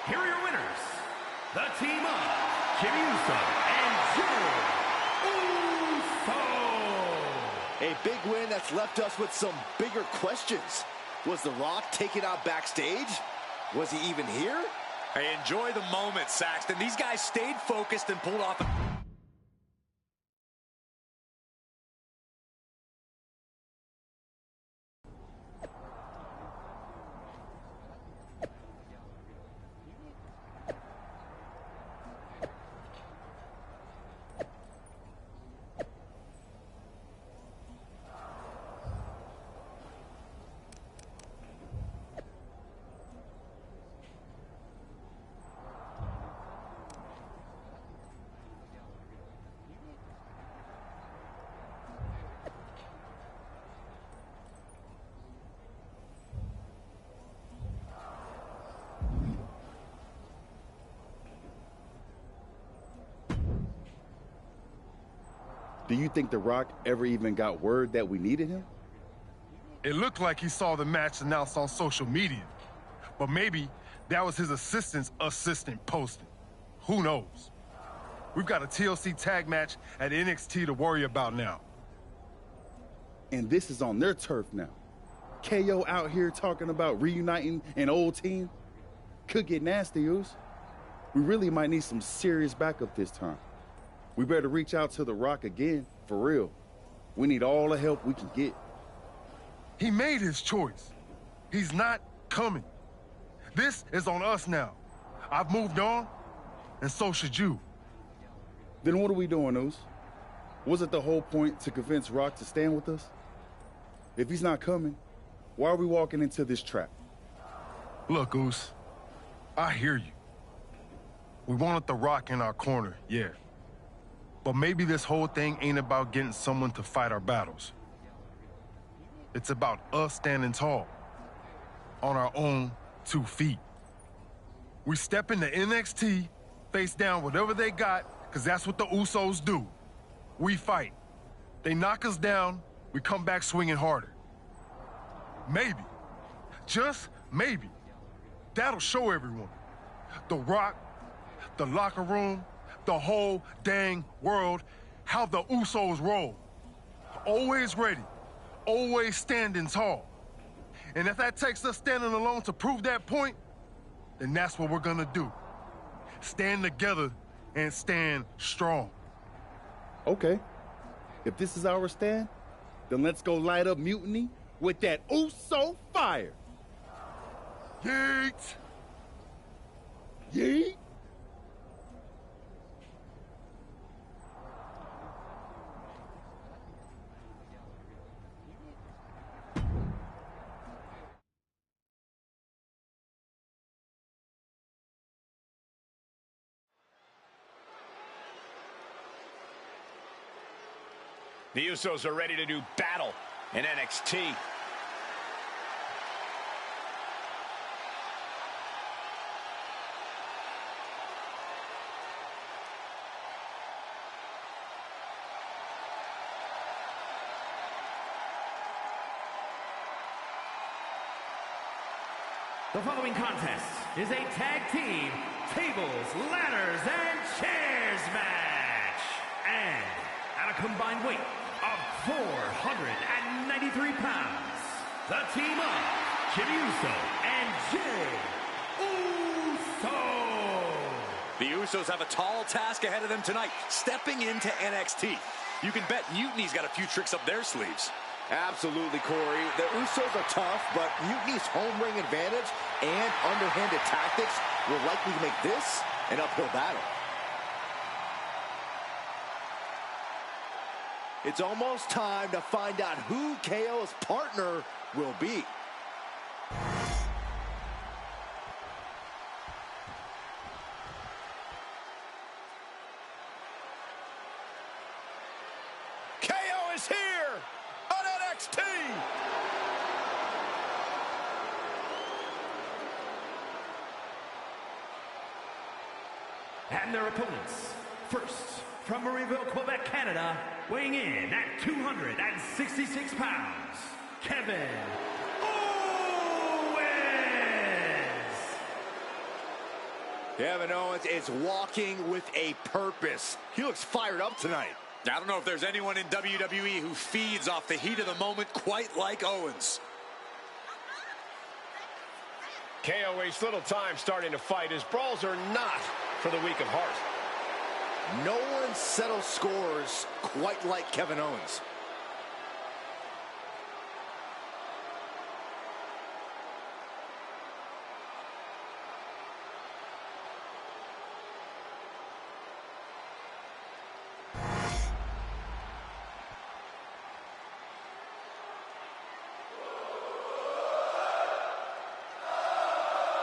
Here are your winners. The team of Jimmy Uso and Jey Uso. A big win that's left us with some bigger questions. Was The Rock taken out backstage? Was he even here? Hey, enjoy the moment, Saxton. These guys stayed focused and pulled off. Do you think The Rock ever even got word that we needed him? It looked like he saw the match announced on social media. But maybe that was his assistant's assistant posting. Who knows? We've got a TLC tag match at NXT to worry about now. And this is on their turf now. KO out here talking about reuniting an old team. Could get nasty, Oos. We really might need some serious backup this time. We better reach out to The Rock again, for real. We need all the help we can get. He made his choice. He's not coming. This is on us now. I've moved on, and so should you. Then what are we doing, Oos? Was it the whole point to convince Rock to stand with us? If he's not coming, why are we walking into this trap? Look, Oos, I hear you. We wanted The Rock in our corner, yeah. But maybe this whole thing ain't about getting someone to fight our battles. It's about us standing tall, on our own 2 feet. We step into NXT, face down whatever they got, because that's what the Usos do. We fight. They knock us down, we come back swinging harder. Maybe, just maybe, that'll show everyone. The Rock, the locker room, the whole dang world, how the Usos roll. Always ready, always standing tall. And if that takes us standing alone to prove that point, then that's what we're gonna do. Stand together and stand strong. Okay. If this is our stand, then let's go light up Mutiny with that Uso fire. fire. Yeet. Yeet. The Usos are ready to do battle in NXT. The following contest is a tag team tables, ladders, and chairs match. And at a combined weight of 493 pounds, the team of Jimmy Uso and Jey Uso. The Usos have a tall task ahead of them tonight, stepping into NXT. You can bet Mutiny's got a few tricks up their sleeves. Absolutely, Corey. The Usos are tough, but Mutiny's home ring advantage and underhanded tactics will likely make this an uphill battle. It's almost time to find out who KO's partner will be. KO is here on NXT. And their opponents, first, from Marieville, Quebec, Canada, weighing in at 266 pounds, Kevin Owens! Kevin Owens is walking with a purpose. He looks fired up tonight. I don't know if there's anyone in WWE who feeds off the heat of the moment quite like Owens. KO wastes little time starting to fight. His brawls are not for the weak of heart. No one settles scores quite like Kevin Owens.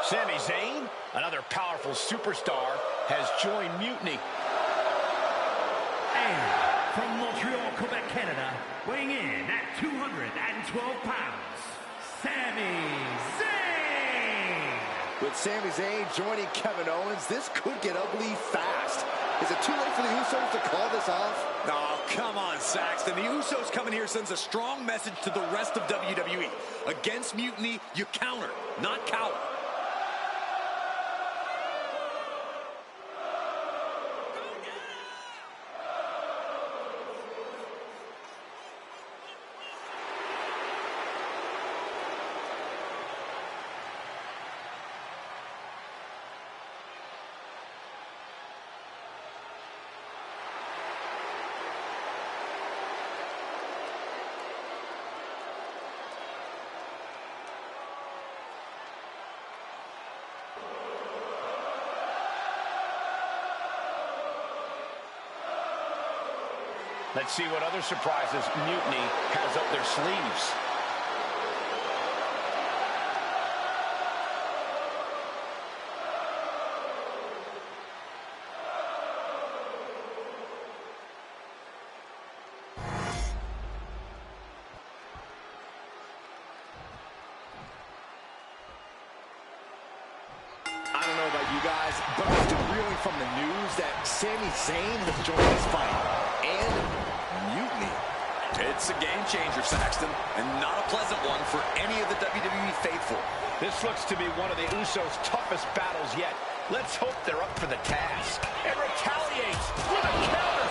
Sami Zayn, another powerful superstar, has joined Mutiny. And from Montreal, Quebec, Canada, weighing in at 212 pounds, Sami Zayn! With Sami Zayn joining Kevin Owens, this could get ugly fast. Is it too late for the Usos to call this off? Oh, come on, Saxton. The Usos coming here sends a strong message to the rest of WWE. Against Mutiny, you counter, not cower. Let's see what other surprises Mutiny has up their sleeves. I don't know about you guys, but I'm still reeling from the news that Sami Zayn has joined this fight. And Mutiny. It's a game changer, Saxton, and not a pleasant one for any of the WWE faithful. This looks to be one of the Usos' toughest battles yet. Let's hope they're up for the task. And retaliates with a counter.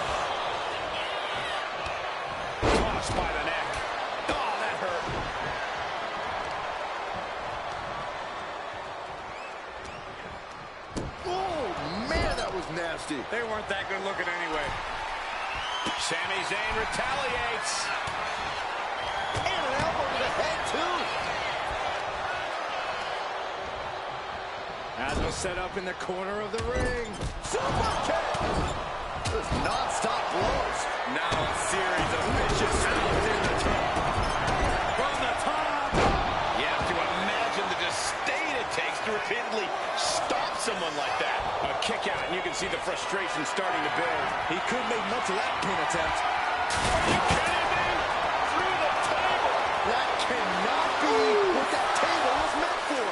Tossed by the neck. Oh, that hurt. Oh, man, that was nasty. They weren't that good looking anyway. Sami Zayn retaliates. And an elbow to the head, too. Has us set up in the corner of the ring. Super kick! Just non-stop blows. Now a series of vicious sounds in the top. From the top. You have to imagine the disdain it takes to repeatedly stop someone like that. A kick out, and you can see the frustration starting to build. He couldn't make much of that pin attempt. Are you kidding me? Through the table. That cannot be what that table was meant for.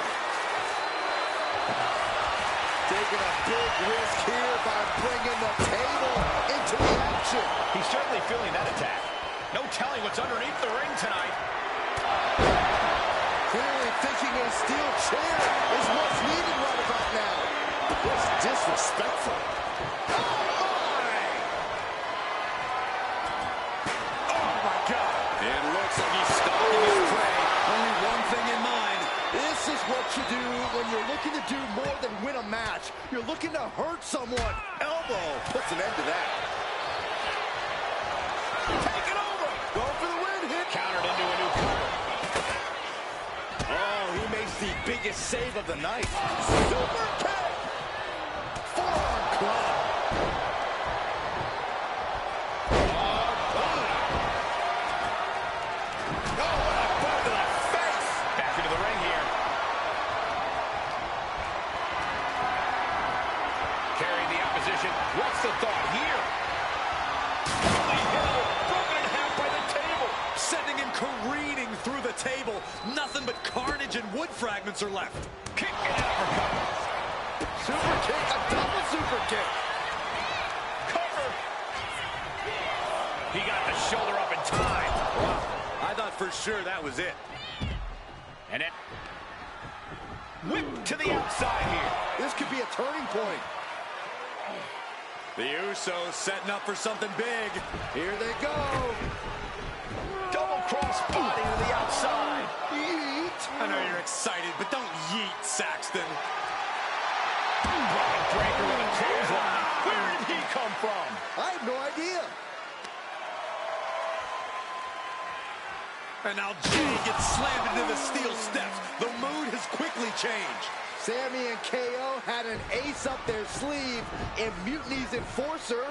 Taking a big risk here by bringing the table into the action. He's certainly feeling that attack. No telling what's underneath the ring tonight. Clearly thinking a steel chair is what's needed right about now. It's disrespectful. Oh my God. It looks like he's stalking his prey. Only one thing in mind. This is what you do when you're looking to do more than win a match. You're looking to hurt someone. Elbow puts an end to that. Take it over. Go for the win. Hit. Countered into a new cover. Oh, he makes the biggest save of the night. Super kick. Forearm club. What's the thought here? Holy hell! Broken in half by the table! Sending him careening through the table. Nothing but carnage and wood fragments are left. Kick and uppercut. Super kick, a double super kick. Cover. He got the shoulder up in time. I thought for sure that was it. And it whip to the outside here. This could be a turning point. The Usos setting up for something big. Here they go. Double cross body to the outside. Yeet. I know you're excited, but don't yeet, Saxton. Braun Breaker with a clothesline. Where did he come from? I have no idea. And now Jay gets slammed into the steel steps. The mood has quickly changed. Sammy and KO had an ace up their sleeve in Mutiny's enforcer,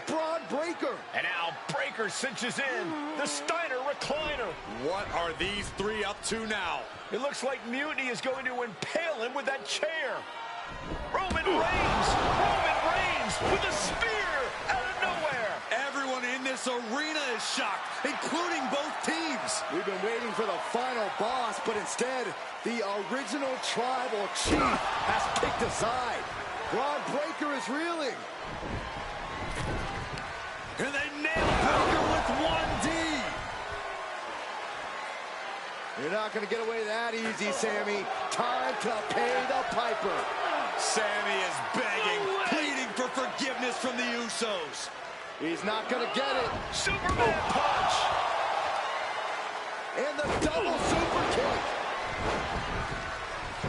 Braun Breaker. And now Breaker cinches in. The Steiner recliner. What are these three up to now? It looks like Mutiny is going to impale him with that chair. Roman Reigns with a spear out of nowhere. Everyone in this arena is shocked, including both teams. We've been waiting for the final boss, but instead, the original tribal chief has picked a side. Braun Breaker is reeling. And they nail Breaker with 1D. You're not going to get away that easy, Sammy. Time to pay the piper. Sammy is begging, pleading for forgiveness from the Usos. He's not going to get it. Superman punch. And the double super kick.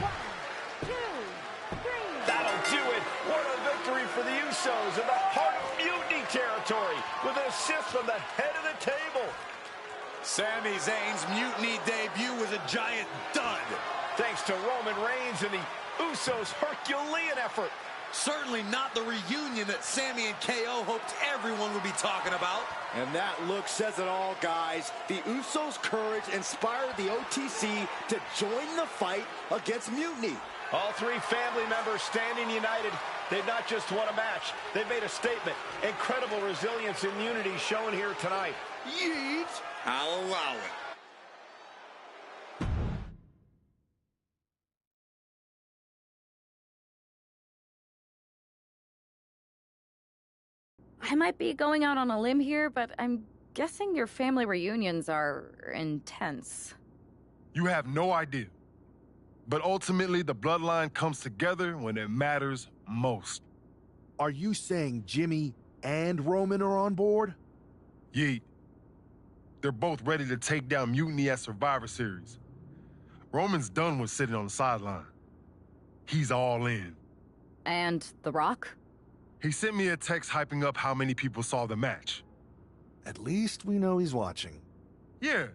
1, 2, 3. That'll do it. What a victory for the Usos in the heart of Mutiny territory with an assist from the head of the table. Sami Zayn's Mutiny debut was a giant dud. Thanks to Roman Reigns and the Usos' Herculean effort. Certainly not the reunion that Sammy and KO hoped everyone would be talking about. And that look says it all, guys. The Usos' courage inspired the OTC to join the fight against Mutiny. All three family members standing united. They've not just won a match, they've made a statement. Incredible resilience and unity shown here tonight. Yeet! I'll allow it. I might be going out on a limb here, but I'm guessing your family reunions are intense. You have no idea. But ultimately, the bloodline comes together when it matters most. Are you saying Jimmy and Roman are on board? Yeet. They're both ready to take down Mutiny at Survivor Series. Roman's done with sitting on the sideline. He's all in. And The Rock? He sent me a text hyping up how many people saw the match. At least we know he's watching. Yeah.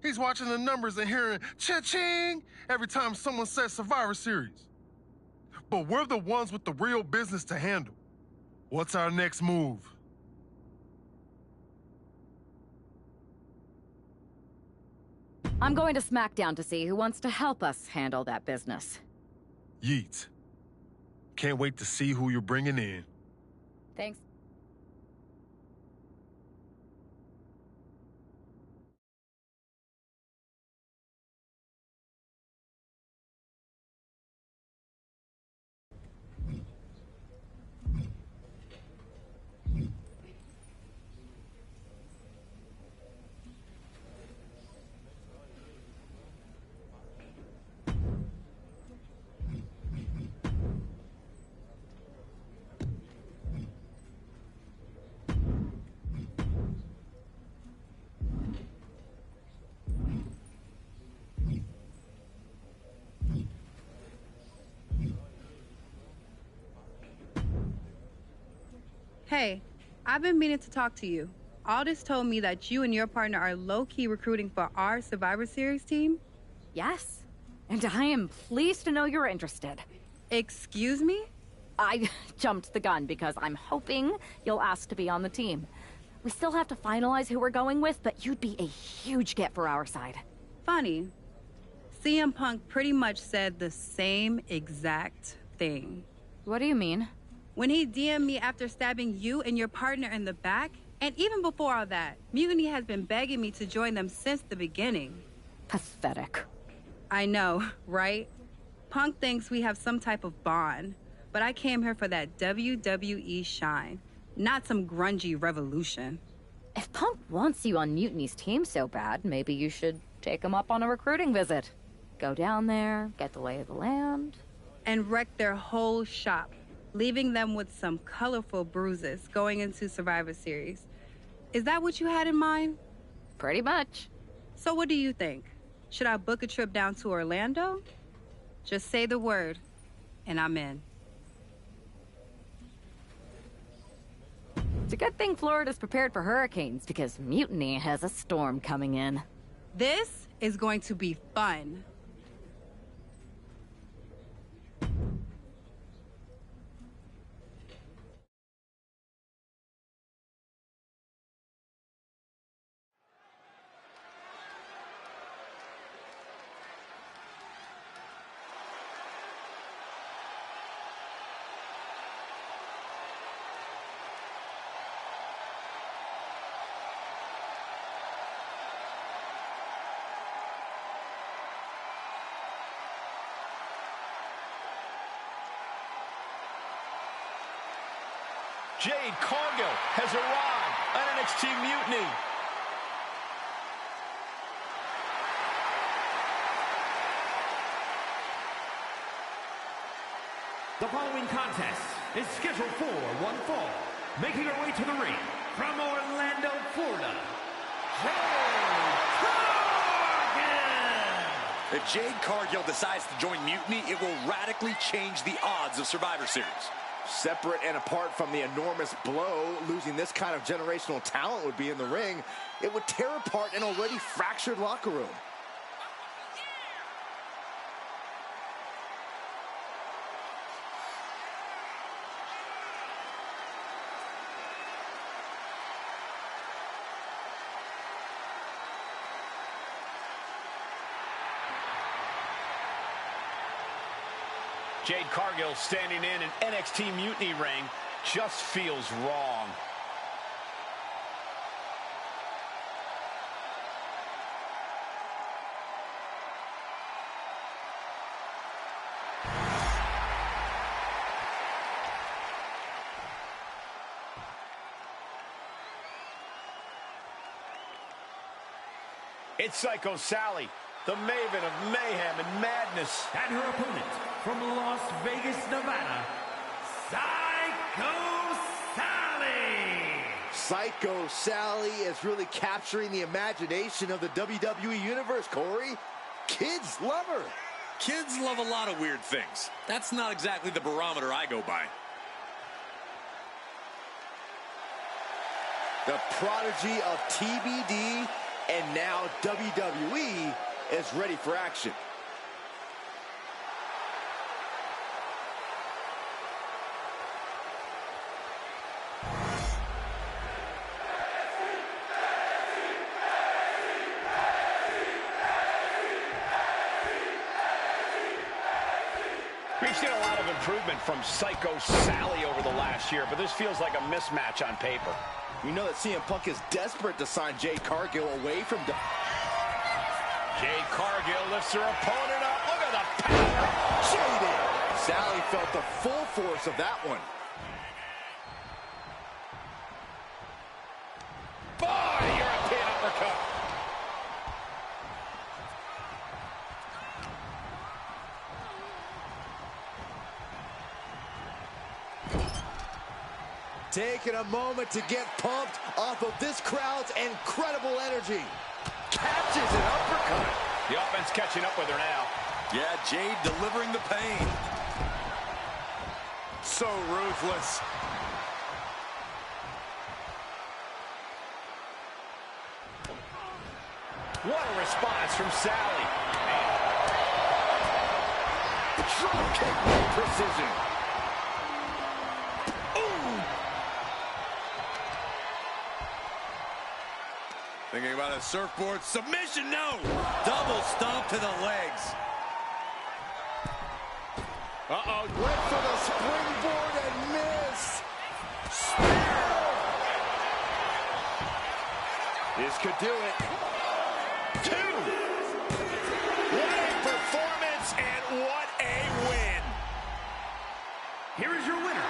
He's watching the numbers and hearing cha-ching every time someone says Survivor Series. but we're the ones with the real business to handle. What's our next move? I'm going to SmackDown to see who wants to help us handle that business. Yeet. Can't wait to see who you're bringing in. Thanks. Hey, I've been meaning to talk to you. Aldous told me that you and your partner are low-key recruiting for our Survivor Series team. Yes, and I am pleased to know you're interested. Excuse me? I jumped the gun because I'm hoping you'll ask to be on the team. We still have to finalize who we're going with, but you'd be a huge get for our side. Funny. CM Punk pretty much said the same exact thing. What do you mean? When he DM'd me after stabbing you and your partner in the back, and even before all that, Mutiny has been begging me to join them since the beginning. Pathetic. I know, right? Punk thinks we have some type of bond, but I came here for that WWE shine, not some grungy revolution. If Punk wants you on Mutiny's team so bad, maybe you should take him up on a recruiting visit. Go down there, get the lay of the land. And wreck their whole shop, leaving them with some colorful bruises going into Survivor Series. Is that what you had in mind? Pretty much. So what do you think? Should I book a trip down to Orlando? Just say the word, and I'm in. It's a good thing Florida's prepared for hurricanes, because Mutiny has a storm coming in. This is going to be fun. Jade Cargill has arrived on NXT Mutiny. The following contest is scheduled for one fall. Making her way to the ring from Orlando, Florida, Jade Cargill! If Jade Cargill decides to join Mutiny, it will radically change the odds of Survivor Series. Separate and apart from the enormous blow, losing this kind of generational talent would be in the ring, it would tear apart an already fractured locker room. Jade Cargill standing in an NXT Mutiny ring just feels wrong. It's Psycho Sally, the maven of mayhem and madness. And her opponent from Las Vegas, Nevada, Psycho Sally! Psycho Sally is really capturing the imagination of the WWE Universe, Corey. Kids love her. Kids love a lot of weird things. That's not exactly the barometer I go by. The prodigy of TBD and now WWE is ready for action. We've seen a lot of improvement from Psycho Sally over the last year, but this feels like a mismatch on paper. We know that CM Punk is desperate to sign Jade Cargill away from... Jade Cargill lifts her opponent up. Look at the power. Jaded. Sally felt the full force of that one. Boy, European uppercut. Taking a moment to get pumped off of this crowd's incredible energy. Catches an uppercut. The offense catching up with her now. Yeah, Jade delivering the pain. So ruthless. What a response from Sally. Drop kick with precision. Thinking about a surfboard submission, no! Double stomp to the legs. Uh-oh, went for the springboard and missed. This could do it. 2. What a performance and what a win. Here is your winner,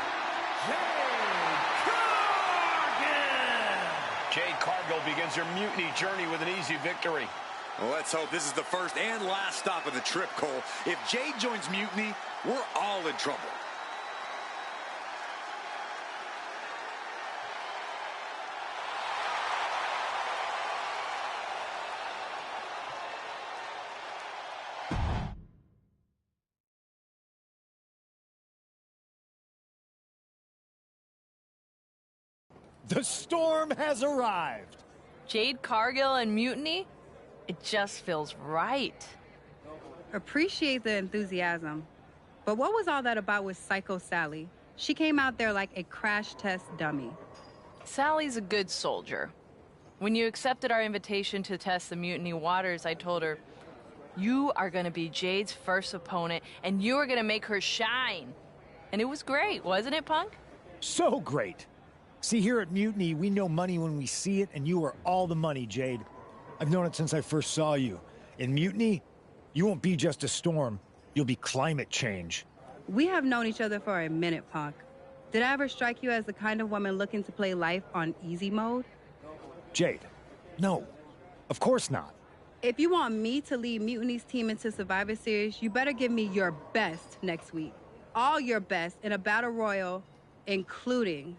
Jade Cargill. Jade Cargill begins her mutiny journey with an easy victory. Well, let's hope this is the first and last stop of the trip, Cole. If Jade joins Mutiny, we're all in trouble. The storm has arrived. Jade Cargill and Mutiny? It just feels right. Appreciate the enthusiasm. But what was all that about with Psycho Sally? She came out there like a crash test dummy. Sally's a good soldier. When you accepted our invitation to test the Mutiny waters, I told her, you are going to be Jade's first opponent, and you are going to make her shine. And it was great, wasn't it, Punk? So great. See, here at Mutiny, we know money when we see it, and you are all the money, Jade. I've known it since I first saw you. In Mutiny, you won't be just a storm. You'll be climate change. We have known each other for a minute, Punk. Did I ever strike you as the kind of woman looking to play life on easy mode? Jade, no. Of course not. If you want me to lead Mutiny's team into Survivor Series, you better give me your best next week. All your best in a battle royal, including...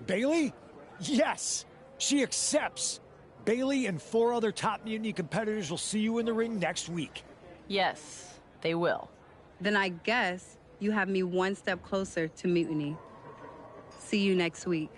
Bailey? Yes! She accepts! Bailey and 4 other top Mutiny competitors will see you in the ring next week. Yes, they will. Then I guess you have me one step closer to Mutiny. See you next week.